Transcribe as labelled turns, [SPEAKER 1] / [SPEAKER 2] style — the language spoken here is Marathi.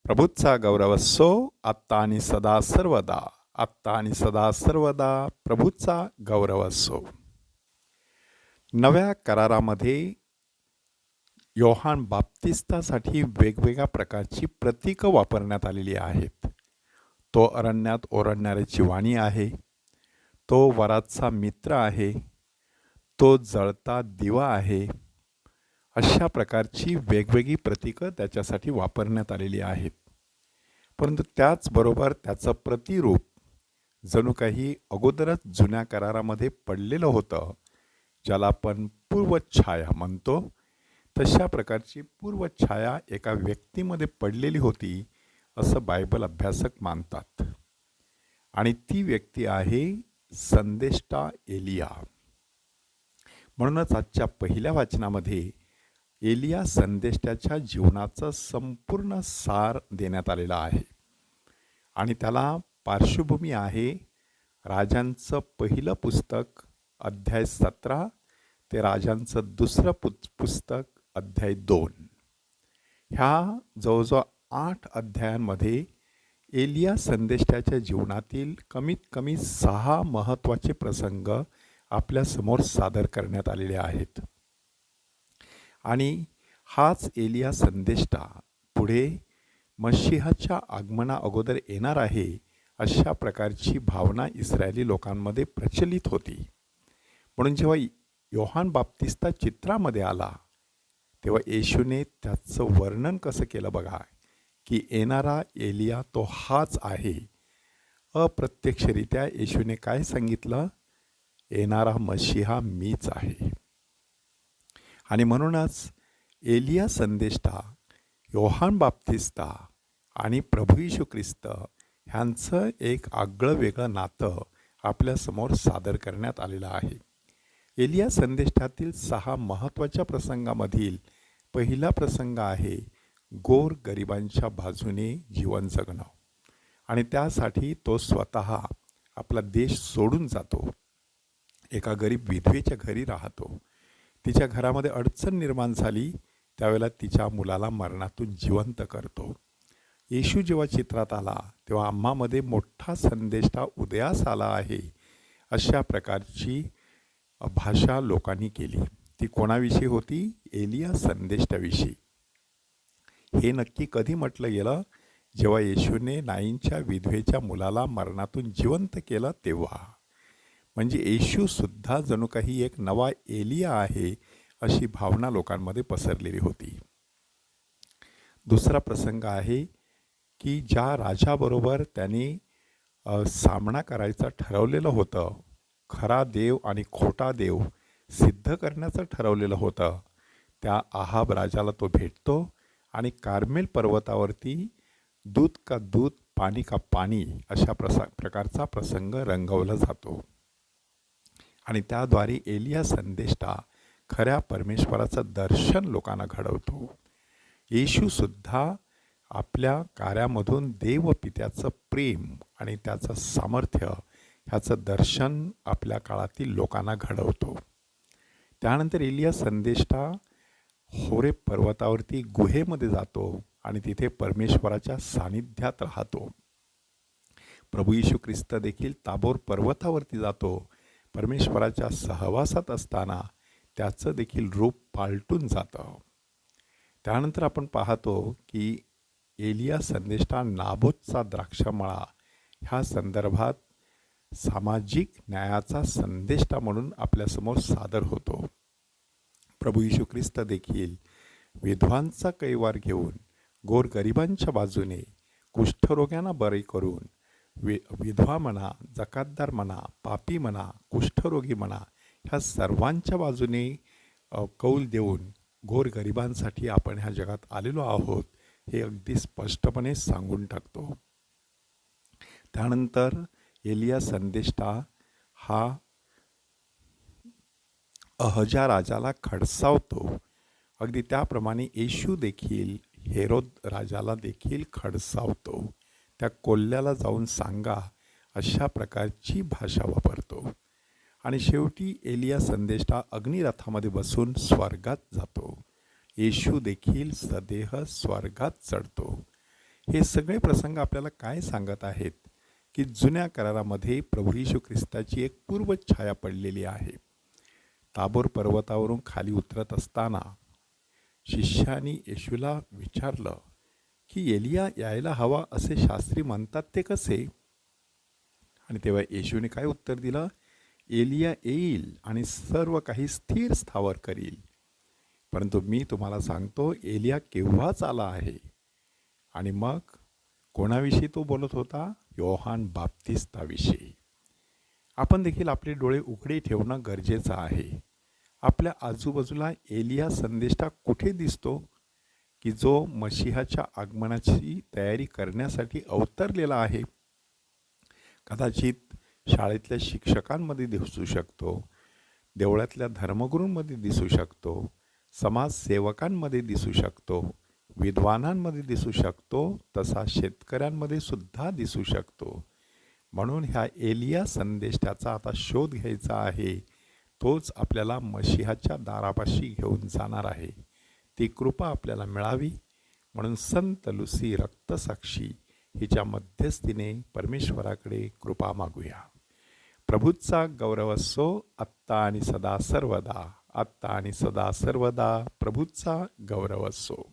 [SPEAKER 1] प्रभूचा गौरव असो आत्ता आणि सदा सर्वदा. आत्ता आणि सदा सर्वदा प्रभूचा गौरव असो. नव्या करारामध्ये योहान बाप्तिस्तासाठी वेगवेगळ्या प्रकारची प्रतीकं वापरण्यात आलेली आहेत. तो अरण्यात ओरडणाऱ्याची वाणी आहे. तो वराचा मित्र आहे. तो जळता दिवा आहे. अशा प्रकारची वेगवेगळी प्रतीकं त्याच्यासाठी वापरण्यात आलेली आहेत. परंतु त्याचबरोबर त्याचं प्रतिरूप जणू काही अगोदरच जुन्या करारामध्ये पडलेलं होतं, ज्याला आपण पूर्वछाया म्हणतो. तशा प्रकारची पूर्वछाया एका व्यक्तीमध्ये पडलेली होती असं बायबल अभ्यासक मानतात. आणि ती व्यक्ती आहे संदेष्टा एलिया. म्हणूनच आजच्या पहिल्या वाचनामध्ये एलिया संदेष्टाच्या जीवनाचं संपूर्ण सार देण्यात आलेला आहे. आणि त्याला पार्श्वभूमी आहे राजांचं पहिलं पुस्तक अध्याय 17 ते राजांचं दुसरं पुस्तक अध्याय 2. ह्या जवळजवळ 8 अध्यायांमध्ये एलिया संदेष्टाच्या जीवनातील कमीत कमी 6 महत्त्वाचे प्रसंग आपल्यासमोर सादर करण्यात आलेले आहेत. आणि हाच एलिया संदेष्टा पुढे मशिहाच्या आगमना अगोदर येणार आहे अशा प्रकारची भावना इस्रायली लोकांमध्ये प्रचलित होती. म्हणून जेव्हा योहान बाप्तिस्ता चित्रामध्ये आला तेव्हा येशूने त्याचं वर्णन कसं केलं बघा, की येणारा एलिया तो हाच आहे. अप्रत्यक्षरित्या येशूने काय सांगितलं? येणारा मशिहा मीच आहे. आणि म्हणूनच एलिया संदेष्टा, योहान बाप्तिस्ता आणि प्रभू येशू ख्रिस्त ह्यांचं एक आगळं वेगळं नातं आपल्यासमोर सादर करण्यात आलेलं आहे. एलिया संदेष्टातील 6 महत्त्वाच्या प्रसंगामधील पहिला प्रसंग आहे गोर गरिबांच्या बाजूने जीवन जगणं. आणि त्यासाठी तो स्वतः आपला देश सोडून जातो. एका गरीब विधवेच्या घरी राहतो. तिच्या घरामध्ये अडचण निर्माण झाली त्यावेळेला तिच्या मुलाला मरणातून जिवंत करतो. येशू जेव्हा चित्रात आला तेव्हा आम्हामध्ये मोठा संदेष्टा उदयास आला आहे अशा प्रकारची भाषा लोकांनी केली. ती कोणाविषयी होती? एलिया संदेष्टाविषयी. हे नक्की कधी म्हटलं गेलं? जेव्हा येशूने नाईनच्या विधवेच्या मुलाला मरणातून जिवंत केलं तेव्हा. म्हणजे येशूसुद्धा जणू काही एक नवा एलिया आहे अशी भावना लोकांमध्ये पसरलेली होती. दुसरा प्रसंग आहे की ज्या राजाबरोबर त्याने सामना करायचं ठरवलेलं होतं, खरा देव आणि खोटा देव सिद्ध करण्याचं ठरवलेलं होतं, त्या आहाब राजाला तो भेटतो आणि कार्मेल पर्वतावरती दूध का दूध पाणी का पाणी अशा प्रकारचा प्रसंग रंगवला जातो. आणि त्याद्वारे एलिया संदेष्टा खऱ्या परमेश्वराचं दर्शन लोकांना घडवतो. येशूसुद्धा आपल्या कार्यामधून देवपित्याचं प्रेम आणि त्याचं सामर्थ्य ह्याचं दर्शन आपल्या काळातील लोकांना घडवतो. त्यानंतर एलिया संदेष्टा होरेब पर्वतावरती गुहेमध्ये जातो आणि तिथे परमेश्वराच्या सानिध्यात राहतो. प्रभू येशू ख्रिस्त देखील ताबोर पर्वतावरती जातो. परमेश्वराच्या सहवासात असताना त्याचं देखील रूप पालटून जातं. त्यानंतर आपण पाहतो की एलिया संदेष्टा नाबोतचा द्राक्षमळा ह्या संदर्भात सामाजिक न्यायाचा संदेष्टा म्हणून आपल्यासमोर सादर होतो. प्रभू येशू ख्रिस्त देखील विधवांचा कैवार घेऊन गोरगरिबांच्या बाजूने, कुष्ठरोग्यांना बरे करून, विधवा म्हणा, जकातदार म्हणा, पापी म्हणा, कुष्ठरोगी म्हणा, ह्या सर्वांच्या बाजूने कौल देऊन गोरगरिबांसाठी आपण ह्या जगात आलेलो आहोत हे अगदी स्पष्टपणे सांगून टाकतो. त्यानंतर एलिया संदेष्टा हा अहज्या राजाला खडसावतो. अगदी त्याप्रमाणे येशू देखील हेरोद राजाला देखील खडसावतो. त्या कोल्ह्याला जाऊन सांगा अशा प्रकारची भाषा वापरतो. आणि शेवटी एलिया संदेष्टा अग्निरथामध्ये बसून स्वर्गात जातो. येशू देखील सदेह स्वर्गात चढतो. हे सगळे प्रसंग आपल्याला काय सांगत आहेत की जुन्या करारामध्ये प्रभू येशू ख्रिस्ताची एक पूर्वछाया पडलेली आहे. ताबोर पर्वतावरून खाली उतरत असताना शिष्यानी येशूला विचारलं की एलिया यायला हवा असे शास्त्री म्हणतात ते कसे? आणि तेव्हा येशूने काय उत्तर दिलं? एलिया येईल आणि सर्व काही स्थिर स्थावर करील. परंतु मी तुम्हाला सांगतो, एलिया केव्हाच आला आहे. आणि मग कोणाविषयी तो बोलत होता? योहान बाप्तिस्ताविषयी. आपण देखील आपले डोळे उघडे ठेवणं गरजेचं आहे. आपल्या आजूबाजूला एलिया संदेष्टा कुठे दिसतो की जो मशिहाच्या आगमनाची तयारी करण्यासाठी अवतरलेला आहे? कदाचित शाळेतल्या शिक्षकांमध्ये दिसू शकतो, देवळातल्या धर्मगुरूंमध्ये दिसू शकतो, समाजसेवकांमध्ये दिसू शकतो, विद्वानांमध्ये दिसू शकतो, तसा शेतकऱ्यांमध्ये सुद्धा दिसू शकतो. म्हणून ह्या एलिया संदेष्टाचा आता शोध घ्यायचा आहे. तोच आपल्याला मशिहाच्या दारापाशी घेऊन जाणार आहे. ती कृपा आपल्याला मिळावी म्हणून संत लुसी रक्तसाक्षी हिच्या मध्यस्थीने परमेश्वराकडे कृपा मागूया. प्रभूचा गौरव असो आत्ता आणि सदा सर्वदा. आत्ता आणि सदा सर्वदा प्रभूचा गौरव असो.